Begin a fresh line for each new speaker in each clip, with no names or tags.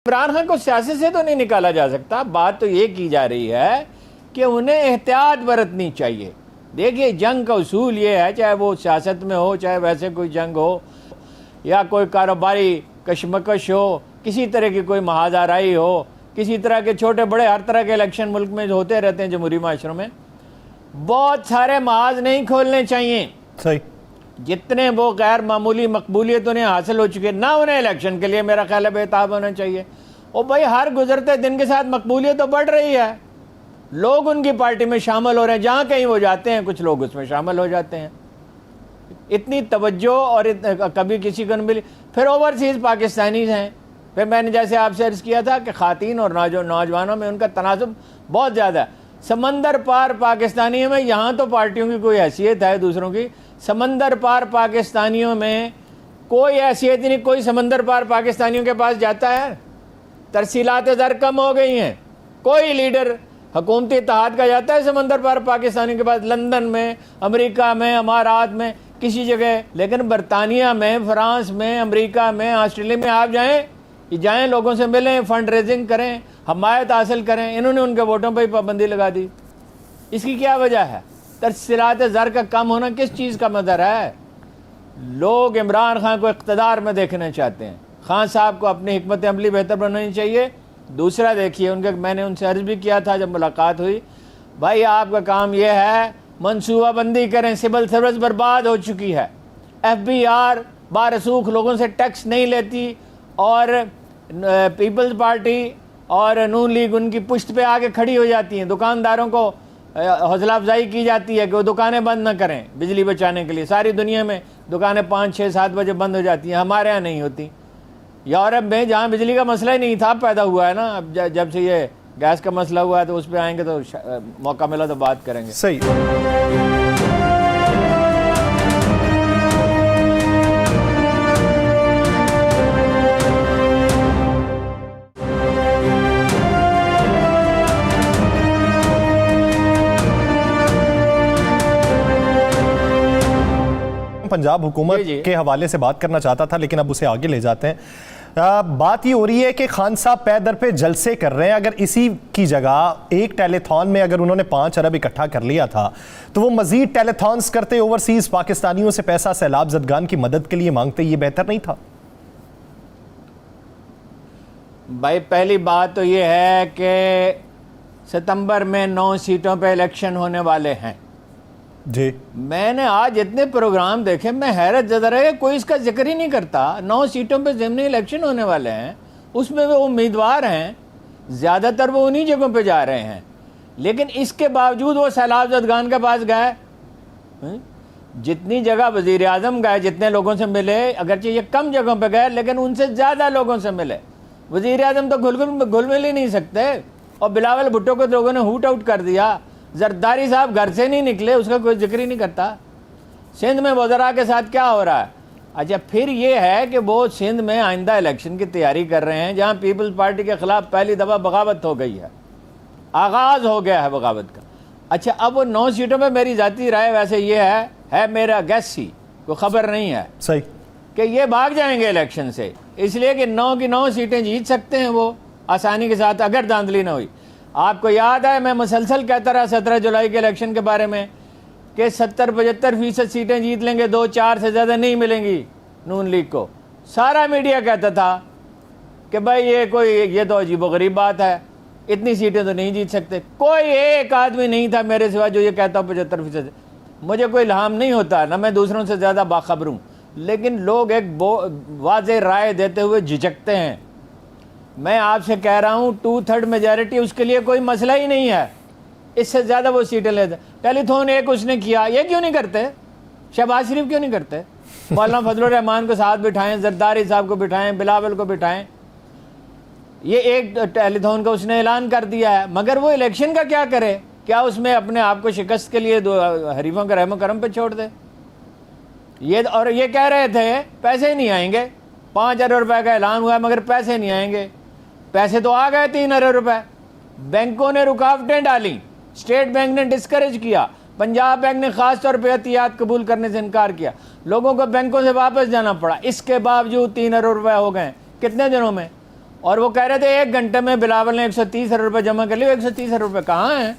इमरान खान को सियासत से तो नहीं निकाला जा सकता। बात तो ये की जा रही है कि उन्हें एहतियात बरतनी चाहिए। देखिए, जंग का उसूल ये है, चाहे वो सियासत में हो, चाहे वैसे कोई जंग हो, या कोई कारोबारी कशमकश हो, किसी तरह की कोई महाजाराई हो, किसी तरह के छोटे बड़े हर तरह के इलेक्शन मुल्क में होते रहते हैं जमहूरी माशरों में। बहुत सारे महाज नहीं खोलने चाहिए।
सही,
जितने वो गैर मामूली मकबूलियत उन्हें हासिल हो चुकी है ना, उन्हें इलेक्शन के लिए मेरा ख्याल है बेताब होना चाहिए। और भाई, हर गुजरते दिन के साथ मकबूलियत तो बढ़ रही है, लोग उनकी पार्टी में शामिल हो रहे हैं, जहाँ कहीं वो जाते हैं कुछ लोग उसमें शामिल हो जाते हैं। इतनी तवज्जो और कभी किसी को नहीं मिली। फिर ओवरसीज़ पाकिस्तानीज हैं। फिर मैंने जैसे आपसे अर्ज़ किया था कि ख़ातीन और नौजवानों में उनका तनासब बहुत ज़्यादा है। समंदर पार पाकिस्तानियों में यहाँ तो पार्टियों की कोई हैसियत है दूसरों की, समंदर पार पाकिस्तानियों में कोई हैसियत नहीं। कोई समंदर पार पाकिस्तानियों के पास जाता है? तरसीलात ज़र कम हो गई हैं। कोई लीडर हुकूमती इत्तेहाद का जाता है समंदर पार पाकिस्तानियों के पास? लंदन में, अमेरिका में, अमारात में, किसी जगह। लेकिन बरतानिया में, फ्रांस में, अमेरिका में, ऑस्ट्रेलिया में आप जाएं, लोगों से मिलें, फंड रेजिंग करें, हमायत हासिल करें। इन्होंने उनके वोटों पर ही पाबंदी लगा दी। इसकी क्या वजह है? तरसीलात ज़र का कम होना किस चीज़ का मदर है? लोग इमरान खान को इक़्तिदार में देखना चाहते हैं। खान साहब को अपनी हिकमत अमली बेहतर बनानी चाहिए। दूसरा देखिए, उनके मैंने उनसे अर्ज़ भी किया था जब मुलाकात हुई, भाई आपका काम यह है मनसूबाबंदी करें। सिविल सर्विस बर्बाद हो चुकी है। FBR बारसूख लोगों से टैक्स नहीं लेती, और पीपल्स पार्टी और नून लीग उनकी पुश्त पे आके खड़ी हो जाती हैं। दुकानदारों को हौसला अफजाई की जाती है कि वो दुकानें बंद ना करें बिजली बचाने के लिए। सारी दुनिया में दुकानें 5, 6, 7 बजे बंद हो जाती हैं, हमारे यहाँ नहीं होती। यूरोप में जहाँ बिजली का मसला ही नहीं था, पैदा हुआ है ना। अब जब से ये गैस का मसला हुआ है तो उस पर आएंगे तो मौका मिला तो बात करेंगे।
सही। पंजाब हुकूमत के हवाले से बात करना चाहता था, लेकिन अब उसे आगे ले जाते हैं। बात ये हो रही है कि खान साहब पे दर पे जलसे कर रहे हैं। अगर इसी की जगह एक टेलीथॉन में अगर उन्होंने 5 अरब इकट्ठा कर लिया था, तो वो मजीद टेलीथॉन्स करते, ओवरसीज पाकिस्तानियों से पैसा सैलाब ज़दगान की मदद के लिए मांगते, ये बेहतर नहीं था?
भाई, पहली बात तो ये है कि सितंबर में 9 सीटों पे इलेक्शन होने वाले हैं
जी।
मैंने आज इतने प्रोग्राम देखे, मैं हैरत ज़दा रहा, कोई इसका जिक्र ही नहीं करता। 9 सीटों पे ज़िमनी इलेक्शन होने वाले हैं, उसमें वो उम्मीदवार हैं, ज़्यादातर वो उन्हीं जगहों पे जा रहे हैं। लेकिन इसके बावजूद वो सैलाब ज़दगान के पास गए। जितनी जगह वज़ीर आज़म गए, जितने लोगों से मिले, अगरचे ये कम जगहों पर गए लेकिन उनसे ज़्यादा लोगों से मिले। वज़ीर आज़म तो घुल मिल ही नहीं सकते, और बिलावल भुट्टो को लोगों ने हूट आउट कर दिया। जरदारी साहब घर से नहीं निकले, उसका कोई जिक्र ही नहीं करता। सिंध में वज़रा के साथ क्या हो रहा है? अच्छा, फिर ये है कि वो सिंध में आइंदा इलेक्शन की तैयारी कर रहे हैं, जहाँ पीपल्स पार्टी के ख़िलाफ़ पहली दफ़ा बगावत हो गई है, आगाज़ हो गया है बगावत का। अच्छा, अब वो 9 सीटों पर मेरी ज़ाती राय वैसे ये है मेरा गैस ही, कोई ख़बर नहीं है
सही
कि ये भाग जाएंगे इलेक्शन से, इसलिए कि 9 की 9 सीटें जीत सकते हैं वो आसानी के साथ, अगर धांधली ना हुई। आपको याद है, मैं मुसलसल कहता रहा 17 जुलाई के इलेक्शन के बारे में कि 70-75% सीटें जीत लेंगे, 2-4 से ज़्यादा नहीं मिलेंगी नून लीग को। सारा मीडिया कहता था कि भाई ये तो अजीबोगरीब बात है, इतनी सीटें तो नहीं जीत सकते। कोई एक आदमी नहीं था मेरे सिवा जो ये कहता 75%। मुझे कोई इल्हाम नहीं होता, ना मैं दूसरों से ज़्यादा बाखबर हूँ, लेकिन लोग एक वाज़ेह राय देते हुए झिझकते हैं। मैं आपसे कह रहा हूँ 2/3 मेजॉरिटी उसके लिए कोई मसला ही नहीं है, इससे ज़्यादा वो सीटें लेते। टेलीथॉन एक उसने किया, ये क्यों नहीं करते? शहबाज शरीफ क्यों नहीं करते? मौलाना फजलुर रहमान को साथ बिठाएं, जरदारी साहब को बिठाएं, बिलावल को बिठाएं। ये एक टेलीथॉन का उसने ऐलान कर दिया है, मगर वो इलेक्शन का क्या करे? क्या उसमें अपने आप को शिकस्त के लिए 2 हरीफों के रहमो करम पे छोड़ दे? और ये कह रहे थे पैसे नहीं आएंगे, 5 अरब रुपए का ऐलान हुआ है मगर पैसे नहीं आएंगे। पैसे तो आ गए 3 अरब रुपए। बैंकों ने रुकावटें डाली, स्टेट बैंक ने डिस्करेज किया, पंजाब बैंक ने खास तौर पर एहतियात कबूल करने से इनकार किया, लोगों को बैंकों से वापस जाना पड़ा। इसके बावजूद 3 अरब रुपए हो गए कितने दिनों में? और वो कह रहे थे 1 घंटे में बिलावल ने 130 अरब रुपए जमा कर लिए। 130 अरब रुपए कहाँ है?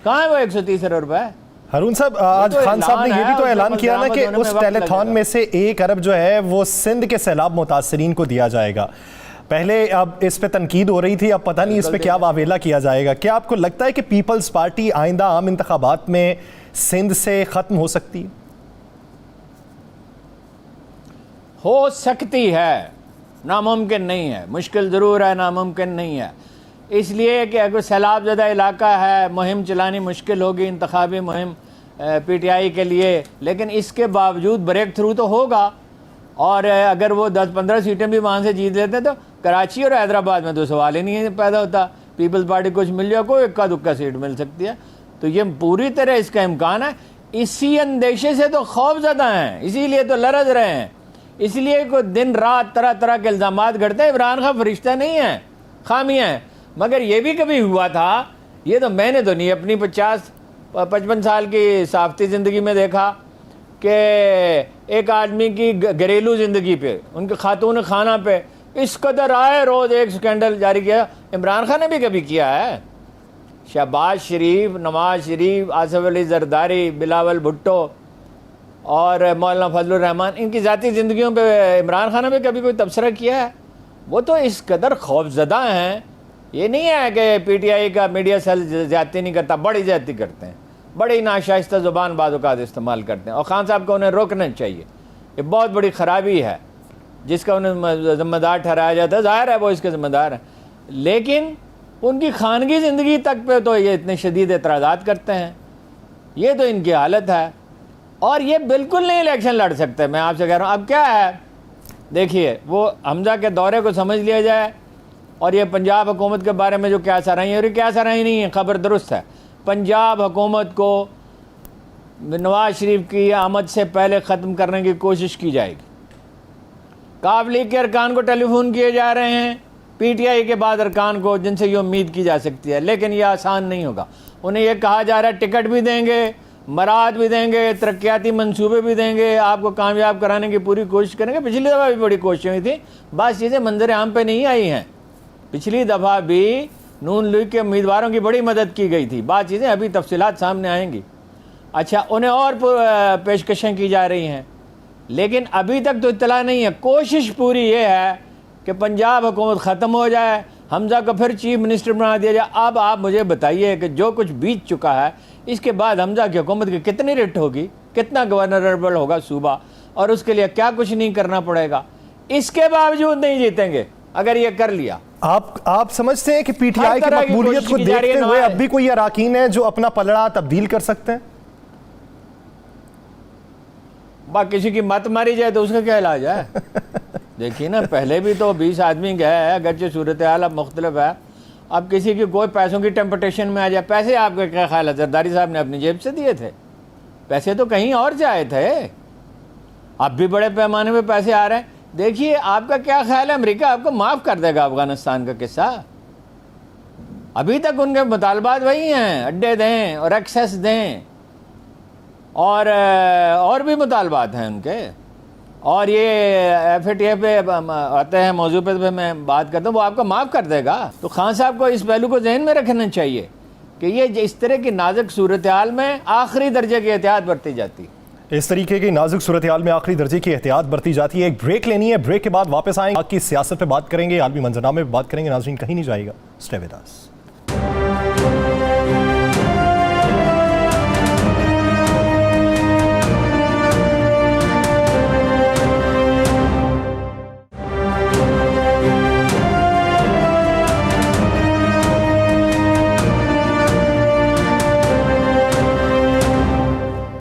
कहाँ है वो 130 अरब रुपए?
हरून साहब, आज खान साहब ने यह भी तो ऐलान किया ना कि उस टेलीथॉन में से 1 अरब जो है वो सिंध के सैलाब मुतासरीन को दिया जाएगा। पहले अब इस पे तनकीद हो रही थी, अब पता नहीं इस पे क्या वावेला किया जाएगा। क्या आपको लगता है कि पीपल्स पार्टी आइंदा आम इंतखाबात में सिंध से खत्म हो सकती है?
हो सकती है, नामुमकिन नहीं है। मुश्किल ज़रूर है, नामुमकिन नहीं है। इसलिए कि अगर सैलाब ज़दा इलाका है, मुहिम चलानी मुश्किल होगी, इंतखाबी मुहिम PTI के लिए, लेकिन इसके बावजूद ब्रेक थ्रू तो होगा। और अगर वो 10-15 सीटें भी वहाँ से जीत लेते तो कराची और हैदराबाद में तो सवाल ही नहीं पैदा होता। पीपल्स पार्टी कुछ मिल जाए, कोई इक्का दुक्का सीट मिल सकती है। तो ये पूरी तरह इसका इम्कान है। इसी अंदेशे से तो खौफज़दा हैं, इसीलिए तो लरज रहे हैं, इसलिए को दिन रात तरह तरह के इल्ज़ामात घड़ते हैं। इमरान खान फरिश्ता नहीं है, खामियाँ हैं। मगर ये भी कभी हुआ था, ये तो मैंने तो नहीं अपनी 50-55 साल की साफ्ती ज़िंदगी में देखा कि एक आदमी की घरेलू ज़िंदगी पे, उनके खातून खाना पे इस कदर आए, रोज़ एक स्कैंडल जारी किया। इमरान खान ने भी कभी किया है। शहबाज शरीफ, नवाज शरीफ, आसिफ अली जरदारी, बिलावल भुट्टो और मौलाना फजलुर रहमान, इनकी ज़ाती ज़िंदगियों पे इमरान खान ने भी कभी कोई तबसरा किया है? वो तो इस कदर खौफज़दा हैं। ये नहीं है कि PTI का मीडिया सेल ज़्यादती नहीं करता, बड़ी ज़्यादती करते हैं, बड़ी नाशाइस्ता ज़ुबान बाज़-औक़ात इस्तेमाल करते हैं। और खान साहब को उन्हें रोकना चाहिए। ये बहुत बड़ी ख़राबी है जिसका उन्हें ज़िम्मेदार ठहराया जाता है। ज़ाहिर है वो इसके ज़िम्मेदार हैं, लेकिन उनकी खानगी ज़िंदगी तक पे तो ये इतने शदीद एतराज़ात करते हैं। ये तो इनकी हालत है। और ये बिल्कुल नहीं इलेक्शन लड़ सकते। मैं आपसे कह रहा हूँ, अब क्या है, देखिए वो हमजा के दौरे को समझ लिया जाए। और ये पंजाब हुकूमत के बारे में जो क्या सराही है, और ये क्या सराही नहीं है, खबर दुरुस्त है। पंजाब हुकूमत को नवाज शरीफ की आमद से पहले ख़त्म करने की कोशिश की जाएगी। काफ लीग के अरकान को टेलीफोन किए जा रहे हैं, PTI के बाद अरकान को, जिनसे ये उम्मीद की जा सकती है, लेकिन यह आसान नहीं होगा। उन्हें यह कहा जा रहा है टिकट भी देंगे, मराद भी देंगे, तरक्याती मंसूबे भी देंगे, आपको कामयाब कराने की पूरी कोशिश करेंगे। पिछली दफ़ा भी बड़ी कोशिशें हुई थी, बस चीज़ें मंजर आम पे नहीं आई हैं। पिछली दफ़ा भी नून लीग के उम्मीदवारों की बड़ी मदद की गई थी, बात चीज़ें अभी तफसीलात सामने आएंगी। अच्छा, उन्हें और पेशकशें की जा रही हैं, लेकिन अभी तक तो इत्तला नहीं है। कोशिश पूरी ये है कि पंजाब हुकूमत ख़त्म हो जाए, हमजा को फिर चीफ मिनिस्टर बना दिया जाए। अब आप मुझे बताइए कि जो कुछ बीत चुका है, इसके बाद हमजा की हुकूमत की कितनी रिट होगी, कितना गवर्नरेबल होगा सूबा, और उसके लिए क्या कुछ नहीं करना पड़ेगा। इसके बावजूद नहीं जीतेंगे अगर ये कर लिया।
आप समझते हैं कि PTI की मकबूलियत को देखते हुए अब भी कोई अराकीन है जो अपना पलड़ा तब्दील कर सकते हैं?
किसी की मत मारी जाए तो उसका क्या इलाज है? देखिए ना, पहले भी तो 20 आदमी गए हैं, अगरचे सूरत हाल अब मुख्तलिफ है। अब किसी की कोई पैसों की टेम्पटेशन में आ जाए, पैसे आपका क्या ख्याल है जरदारी साहब ने अपनी जेब से दिए थे? पैसे तो कहीं और से आए थे। अब भी बड़े पैमाने पे पैसे आ रहे हैं। देखिए, आपका क्या ख्याल है, अमेरिका आपको माफ़ कर देगा अफगानिस्तान का किस्सा? अभी तक उनके मुतालबात वही हैं, अड्डे दें और एक्सेस दें, और भी मुतालबात हैं उनके। और ये FATF पे आते हैं मौजू पे मैं बात करता हूँ, वो आपको माफ़ कर देगा। तो खान साहब को इस पहलू को जहन में रखना चाहिए कि ये इस तरह की नाजुक सूरत हाल में आखिरी दर्जे की एहतियात बरती जाती है।
इस तरीके की नाजुक सूरत हाल में आखिरी दर्जे की एहतियात बरती जाती है। एक ब्रेक लेनी है, ब्रेक के बाद वापस आएंगे, की सियासत पे बात करेंगे, आलमी मंजरनामे पे बात करेंगे। नाज़रीन कहीं नहीं जाएगा, स्टे विद अस।